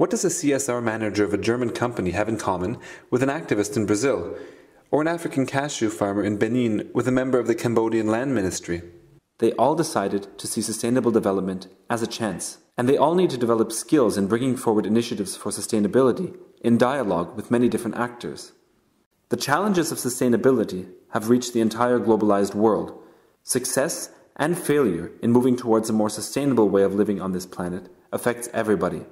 What does a CSR manager of a German company have in common with an activist in Brazil, or an African cashew farmer in Benin with a member of the Cambodian Land Ministry? They all decided to see sustainable development as a chance, and they all need to develop skills in bringing forward initiatives for sustainability in dialogue with many different actors. The challenges of sustainability have reached the entire globalized world. Success and failure in moving towards a more sustainable way of living on this planet affects everybody.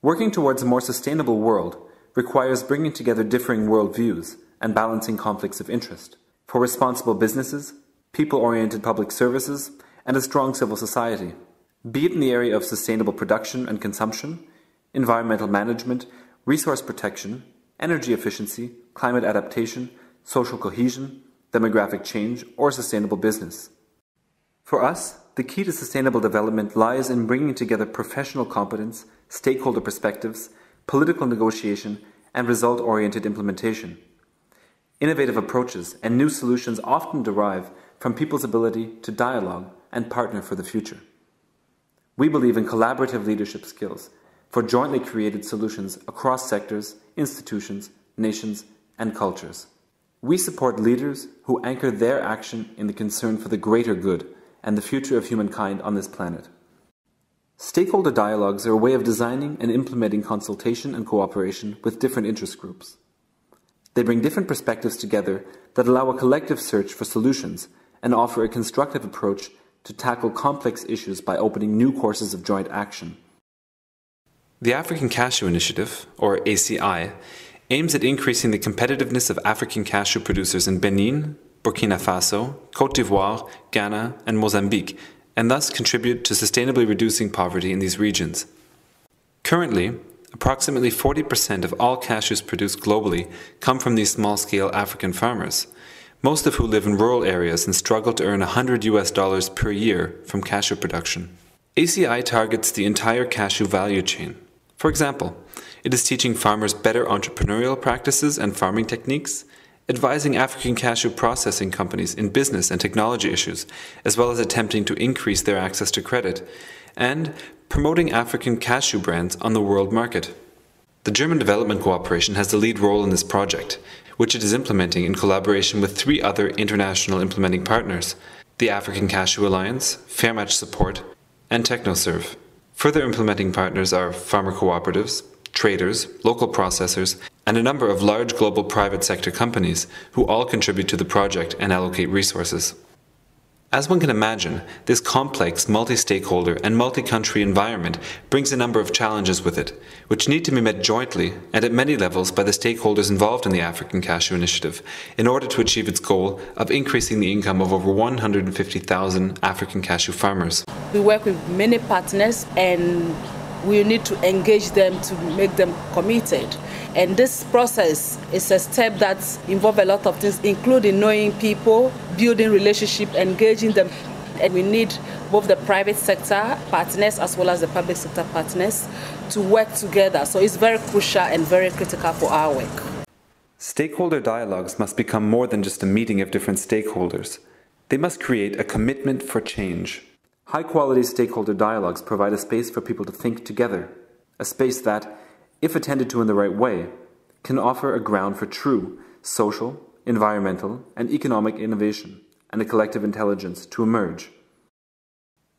Working towards a more sustainable world requires bringing together differing worldviews and balancing conflicts of interest for responsible businesses, people-oriented public services, and a strong civil society, be it in the area of sustainable production and consumption, environmental management, resource protection, energy efficiency, climate adaptation, social cohesion, demographic change, or sustainable business. For us, the key to sustainable development lies in bringing together professional competence, stakeholder perspectives, political negotiation, and result-oriented implementation. Innovative approaches and new solutions often derive from people's ability to dialogue and partner for the future. We believe in collaborative leadership skills for jointly created solutions across sectors, institutions, nations, and cultures. We support leaders who anchor their action in the concern for the greater good and the future of humankind on this planet. Stakeholder dialogues are a way of designing and implementing consultation and cooperation with different interest groups. They bring different perspectives together that allow a collective search for solutions and offer a constructive approach to tackle complex issues by opening new courses of joint action. The African Cashew Initiative, or ACI, aims at increasing the competitiveness of African cashew producers in Benin, Burkina Faso, Côte d'Ivoire, Ghana, and Mozambique, and thus contribute to sustainably reducing poverty in these regions. Currently, approximately 40% of all cashews produced globally come from these small-scale African farmers, most of who live in rural areas and struggle to earn $100 per year from cashew production. ACI targets the entire cashew value chain. For example, it is teaching farmers better entrepreneurial practices and farming techniques, advising African cashew processing companies in business and technology issues, as well as attempting to increase their access to credit, and promoting African cashew brands on the world market. The German Development Cooperation has the lead role in this project, which it is implementing in collaboration with 3 other international implementing partners, the African Cashew Alliance, Fairmatch Support, and TechnoServe. Further implementing partners are farmer cooperatives, traders, local processors, and a number of large global private sector companies who all contribute to the project and allocate resources. As one can imagine, this complex multi-stakeholder and multi-country environment brings a number of challenges with it, which need to be met jointly and at many levels by the stakeholders involved in the African Cashew Initiative in order to achieve its goal of increasing the income of over 150,000 African cashew farmers. We work with many partners and we need to engage them to make them committed. And this process is a step that involves a lot of things, including knowing people, building relationships, engaging them. And we need both the private sector partners as well as the public sector partners to work together. So it's very crucial and very critical for our work. Stakeholder dialogues must become more than just a meeting of different stakeholders. They must create a commitment for change. High-quality stakeholder dialogues provide a space for people to think together, a space that, if attended to in the right way, can offer a ground for true social, environmental, and economic innovation and a collective intelligence to emerge.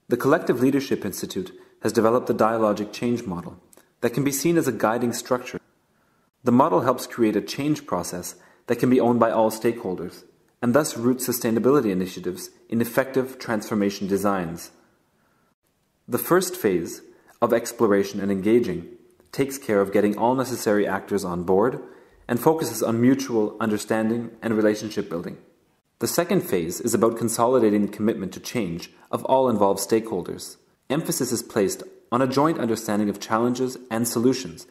The Collective Leadership Institute has developed the dialogic change model that can be seen as a guiding structure. The model helps create a change process that can be owned by all stakeholders and thus roots sustainability initiatives in effective transformation designs. The first phase of exploration and engaging takes care of getting all necessary actors on board and focuses on mutual understanding and relationship building. The second phase is about consolidating the commitment to change of all involved stakeholders. Emphasis is placed on a joint understanding of challenges and solutions,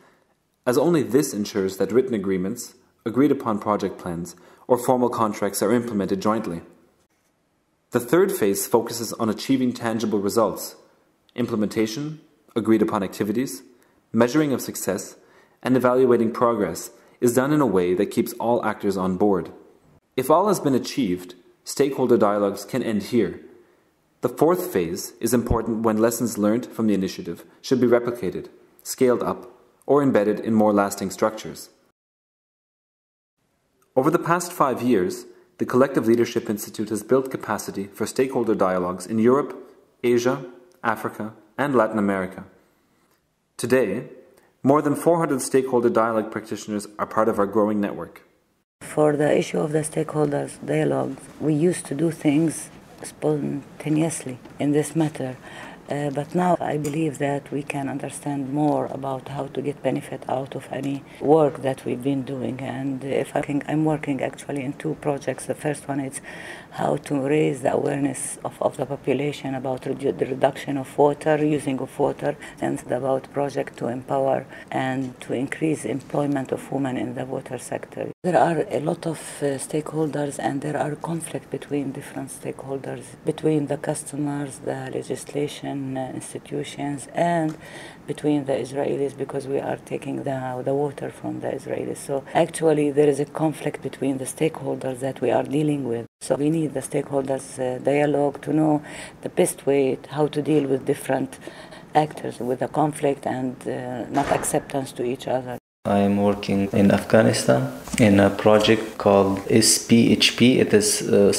as only this ensures that written agreements, agreed upon project plans, or formal contracts are implemented jointly. The third phase focuses on achieving tangible results. Implementation, agreed upon activities, measuring of success, and evaluating progress is done in a way that keeps all actors on board. If all has been achieved, stakeholder dialogues can end here. The fourth phase is important when lessons learned from the initiative should be replicated, scaled up, or embedded in more lasting structures. Over the past 5 years, the Collective Leadership Institute has built capacity for stakeholder dialogues in Europe, Asia, Africa, and Latin America. Today, more than 400 stakeholder dialogue practitioners are part of our growing network. For the issue of the stakeholders dialogues, we used to do things spontaneously in this matter. But now I believe that we can understand more about how to get benefit out of any work that we've been doing. And I'm working actually in 2 projects. The first one is how to raise the awareness of the population about the reduction of water, using of water, and about project to empower and to increase employment of women in the water sector. There are a lot of stakeholders, and there are conflict between different stakeholders, between the customers, the legislation, institutions, and between the Israelis, because we are taking the water from the Israelis. So actually there is a conflict between the stakeholders that we are dealing with. So we need the stakeholders dialogue to know the best way how to deal with different actors with the conflict and not acceptance to each other. I am working in Afghanistan in a project called SPHP. It is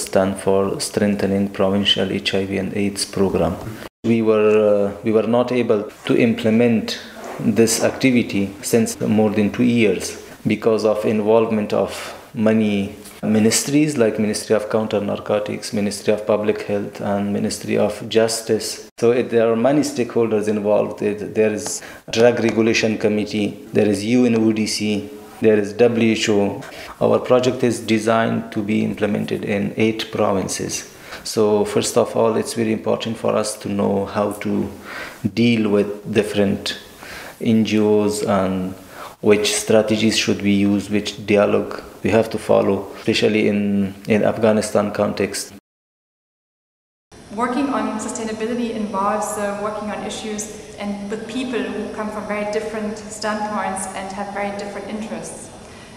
stand for Strengthening Provincial HIV and AIDS Program. We were not able to implement this activity since more than 2 years because of involvement of many ministries like Ministry of Counter Narcotics, Ministry of Public Health, and Ministry of Justice. So there are many stakeholders involved. There is Drug Regulation Committee, there is UNODC, there is WHO. Our project is designed to be implemented in 8 provinces. So first of all, it's very important for us to know how to deal with different NGOs and which strategies should we use, which dialogue we have to follow, especially in Afghanistan context. Working on sustainability involves working on issues and with people who come from very different standpoints and have very different interests.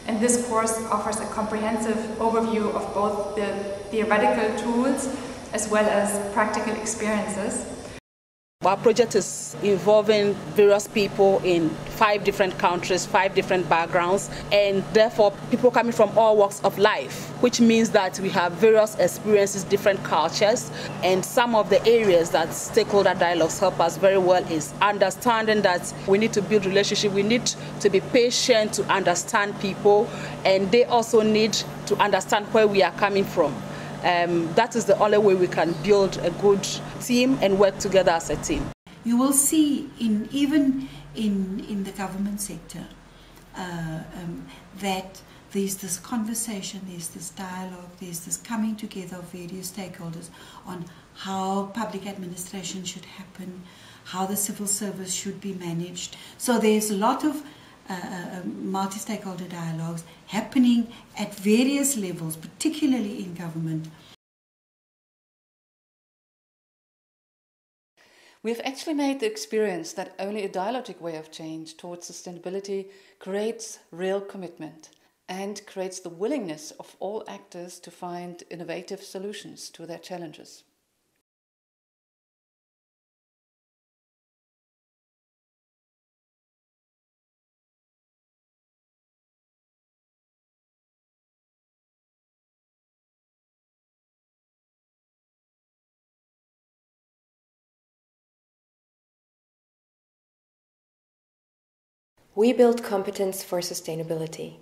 And this course offers a comprehensive overview of both the theoretical tools as well as practical experiences. Our project is involving various people in 5 different countries, 5 different backgrounds, and therefore people coming from all walks of life, which means that we have various experiences, different cultures, and some of the areas that stakeholder dialogues help us very well is understanding that we need to build relationship, we need to be patient to understand people, and they also need to understand where we are coming from. That is the only way we can build a good team and work together as a team. You will see even in the government sector that there's this conversation, there's this dialogue, there's this coming together of various stakeholders on how public administration should happen, how the civil service should be managed. So there's a lot of multi-stakeholder dialogues happening at various levels, particularly in government. We have actually made the experience that only a dialogic way of change towards sustainability creates real commitment and creates the willingness of all actors to find innovative solutions to their challenges. We build competence for sustainability.